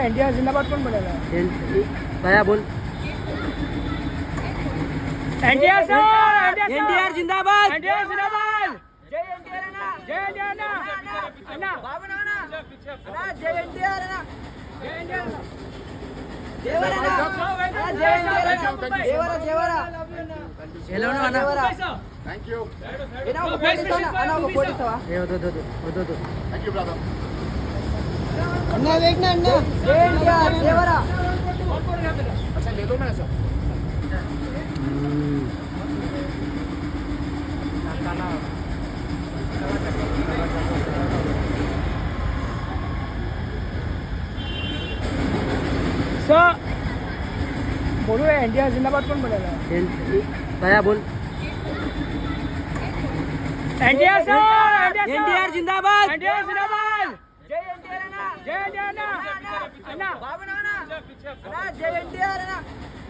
एनटीआर जिंदाबाद कौन बोलेगा? भैया बोल। एनटीआर सर, एनटीआर जिंदाबाद। एनटीआर जिंदाबाद। जय एनटीआर ना, जय एनटीआर ना, अन्ना बाबू ना ना, जय एनटीआर ना, जय एनटीआर ना, देवरा ना, जय एनटीआर, देवरा देवरा, हेलो ना ना, Thank you. इना को फोटो ना, अन्ना को फोटो सवा, ये दो। Thank you, brother. अन्ना देखना अन्ना, जय एनटीआर, देवरा, अच्छा ले लो ना ऐसा. सर बोलो एनटीआर जिंदाबाद कौन बोलेगा? भैया बोल। एनटीआर सर, एनटीआर जिंदाबाद। एनटीआर जिंदाबाद। जय एनटीआर ना, जय एनटीआर ना, अन्ना बाबू ना ना, जय एनटीआर ना,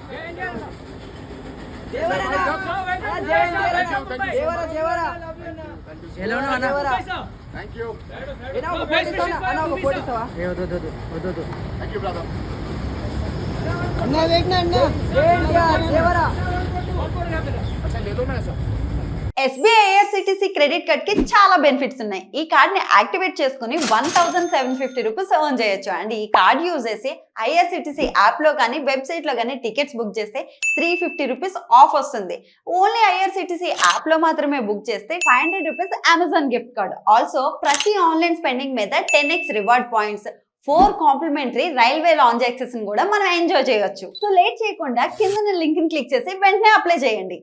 जय एनटीआर ना, देवरा ना, जय एनटीआर, देवरा देवरा, हेलो ना ना, Thank you. इना को फोटो ना, अन्ना को फोटो सवा, ये दो। Thank you, brother. अन्ना देखना अन्ना, जय एनटीआर, देवरा, अच्छा ले लो ना ऐसा. ఎస్బీఐ ఐఆర్సిటిసి క్రెడిట్ కార్డ్ కి చాలా బెనిఫిట్స్ ఉన్నాయి. ఈ కార్డ్ ని యాక్టివేట్ చేసుకుని 1750 రూపీస్ ఎర్న్ చేయొచ్చు. అండ్ ఈ కార్డ్ యూజ్ చేసి ఐఆర్సిటిసి యాప్ లో కానీ వెబ్సైట్ లో కానీ టికెట్స్ బుక్ చేస్తే 350 రూపీస్ ఆఫ్ వస్తుంది. ఓన్లీ ఐఆర్సిటిసి యాప్ లో మాత్రమే బుక్ చేస్తే 500 rupees Amazon gift card. Also ప్రతి ఆన్లైన్ స్పెండింగ్ మీద 10x reward points, 4 complimentary railway lounge access కూడా మనం ఎంజాయ్ చేయొచ్చు. సో లేట్ చేయకుండా కింద లింక్ ని క్లిక్ చేసి వెంటనే అప్లై చేయండి.